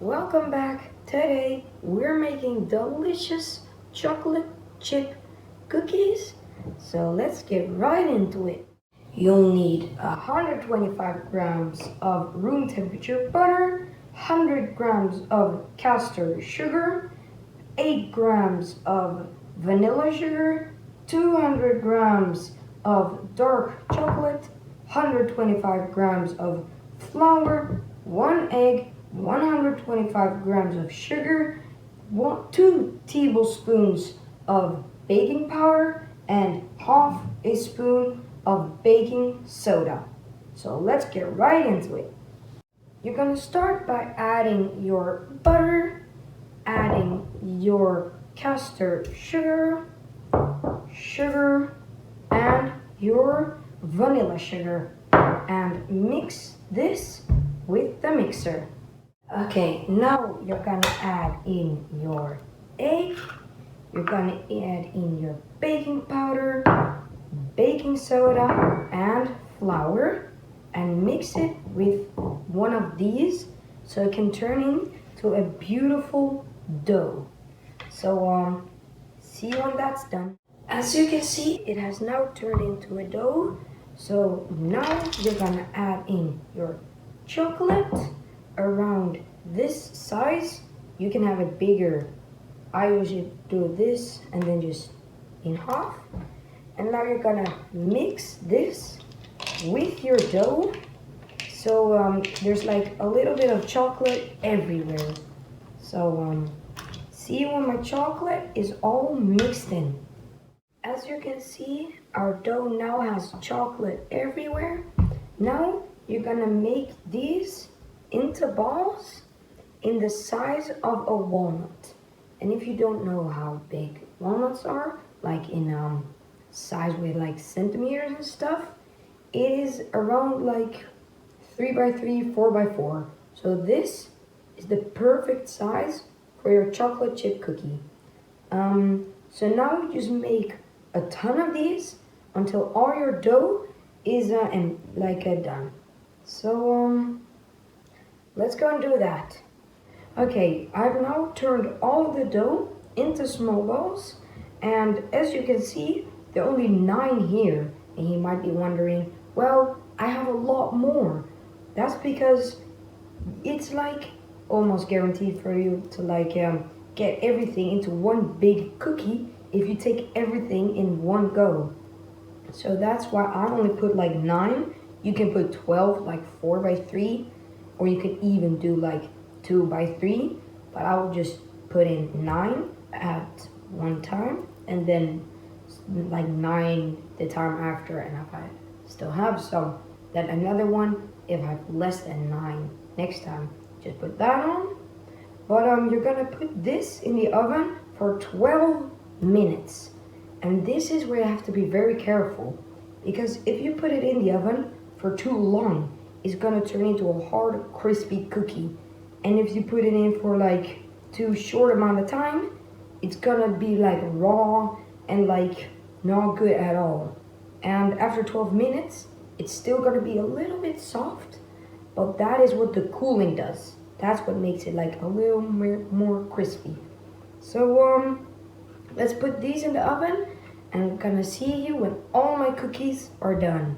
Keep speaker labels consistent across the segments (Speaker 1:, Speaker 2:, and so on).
Speaker 1: Welcome back. Today we're making delicious chocolate chip cookies. So let's get right into it. You'll need 125 grams of room temperature butter, 100 grams of caster sugar, 8 grams of vanilla sugar, 200 grams of dark chocolate, 125 grams of flour, 1 egg, 125 grams of sugar, 2 tablespoons of baking powder, and half a spoon of baking soda. So let's get right into it. You're gonna start by adding your butter, adding your caster sugar, and your vanilla sugar, and mix this with the mixer. Okay, now you're gonna add in your egg, you're gonna add in your baking powder, baking soda, and flour, and mix it with one of these so it can turn into a beautiful dough. So see when that's done. As you can see, it has now turned into a dough. So now you're gonna add in your chocolate around this size. You can have it bigger. I usually do this and then just in half. And now you're gonna mix this with your dough. So there's like a little bit of chocolate everywhere. So see when my chocolate is all mixed in. As you can see, our dough now has chocolate everywhere. Now you're gonna make these into balls in the size of a walnut. And if you don't know how big walnuts are, like in size with like centimeters and stuff, it is around like 3 by 3, 4 by 4. So this is the perfect size for your chocolate chip cookie. So now you just make a ton of these until all your dough is done. So let's go and do that. Okay, I've now turned all of the dough into small balls, and as you can see, there are only 9 here. And you might be wondering, well, I have a lot more. That's because it's like almost guaranteed for you to get everything into one big cookie if you take everything in one go. So that's why I only put like 9. You can put 12, like 4 by 3, or you can even do like 2 by 3, but I will just put in 9 at one time, and then like 9 the time after, and if I still have some, then another one if I have less than 9 next time, just put that on. But you're gonna put this in the oven for 12 minutes. And this is where you have to be very careful, because if you put it in the oven for too long, it's gonna turn into a hard, crispy cookie. And if you put it in for like too short amount of time, it's gonna be like raw and like not good at all. And after 12 minutes, it's still gonna be a little bit soft, but that is what the cooling does. That's what makes it like a little more crispy. So let's put these in the oven, and I'm gonna see you when all my cookies are done.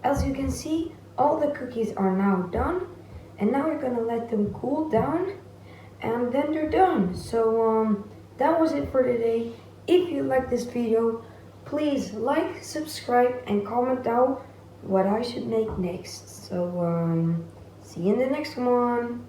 Speaker 1: As you can see, all the cookies are now done, and now we're gonna let them cool down, and then they're done. So that was it for today. If you like this video, please like, subscribe, and comment down what I should make next. So see you in the next one.